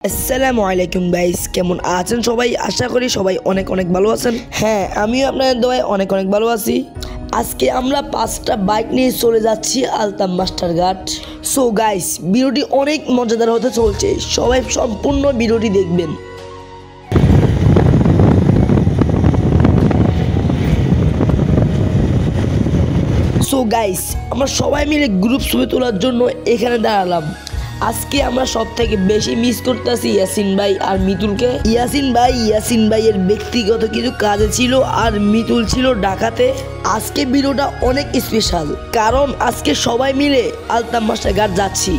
আসসালামু আলাইকুম গাইস, কেমন আছেন সবাই? আশা করি সবাই অনেক অনেক ভালো আছেন। হ্যাঁ, আমিও আপনাদের দোয়ায় অনেক অনেক ভালো আছি। আজকে আমরা 5টা বাইক নিয়ে চলে যাচ্ছি আলতাম মাস্টার ঘাট। সো গাইস, ভিডিওটি অনেক মজাদার হতে চলছে, সবাই সম্পূর্ণ ভিডিওটি দেখবেন। সো গাইস, আমরা সবাই মিলে গ্রুপ ছবি তোলার জন্য এখানে দাঁড়ালাম। আজকে আমরা সব থেকে বেশি মিস করতেছি ইয়াসিন ভাই আর মিতুলকে। ইয়াসিন ভাইয়ের ব্যক্তিগত কিছু কাজে ছিল আর মিতুল ছিল ঢাকাতে। আজকে ভিডিওটা অনেক স্পেশাল, কারণ আজকে সবাই মিলে আলতাম মাস্টার ঘাট যাচ্ছি।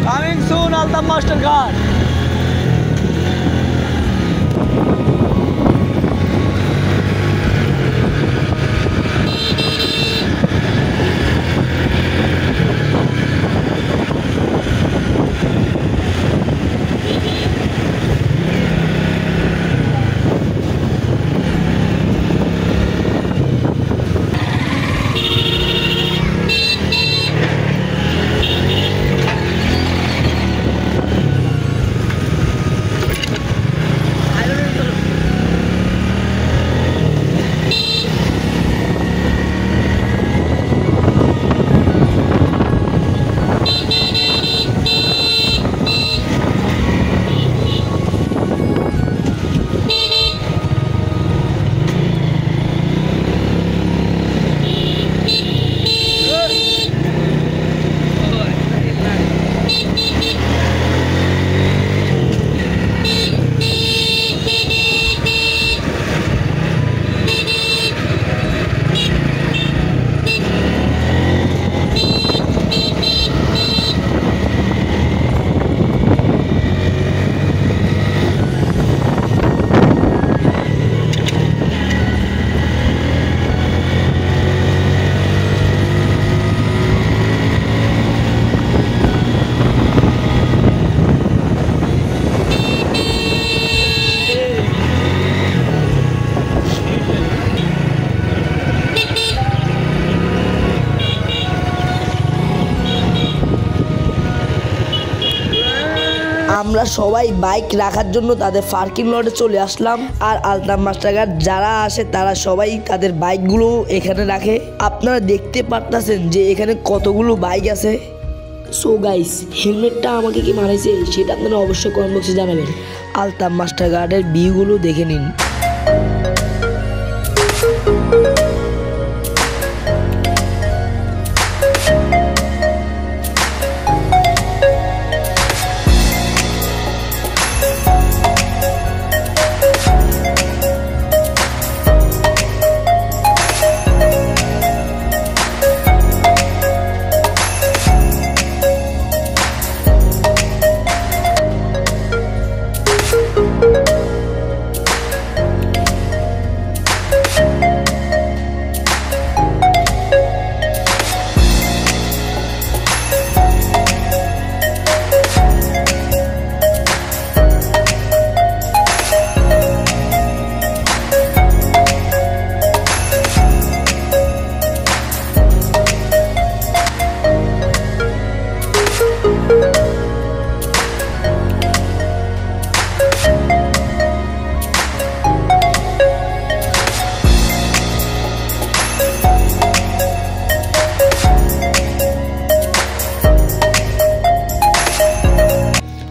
Coming soon, Altam Master Guard. আমরা সবাই বাইক রাখার জন্য তাদের পার্কিং লটে চলে আসলাম। আর আলতাম মাস্টার ঘাট যারা আসে তারা সবাই তাদের বাইকগুলো এখানে রাখে। আপনারা দেখতে পারতেছেন যে এখানে কতগুলো বাইক আছে। সো গাইস, হেলমেটটা আমাকে কি মারাইছে সেটা আপনারা অবশ্যই কমেন্ট বক্সে জানাবেন। আলতাম মাস্টার ঘাটের ভিউগুলো দেখে নিন।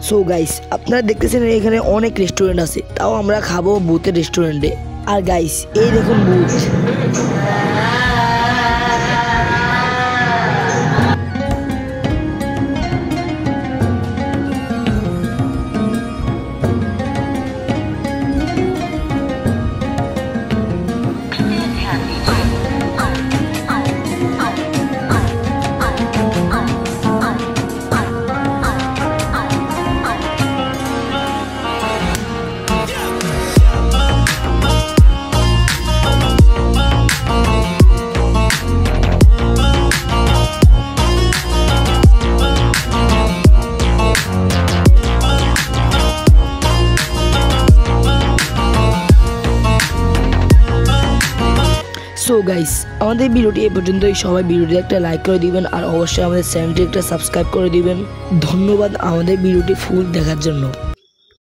সো গাইস আপনারা দেখতেছেন এখানে অনেক রেস্টুরেন্ট আছে, তাও আমরা খাবো বুথের রেস্টুরেন্টে। আর গাইস এই দেখুন বুথ। সো গাইস আমাদের ভিডিওটি এ পর্যন্তই। সবাই ভিডিওটি একটা লাইক করে দিবেন আর অবশ্যই আমাদের চ্যানেলটি একটা সাবস্ক্রাইব করে দিবেন। ধন্যবাদ আমাদের ভিডিওটি ফুল দেখার জন্য।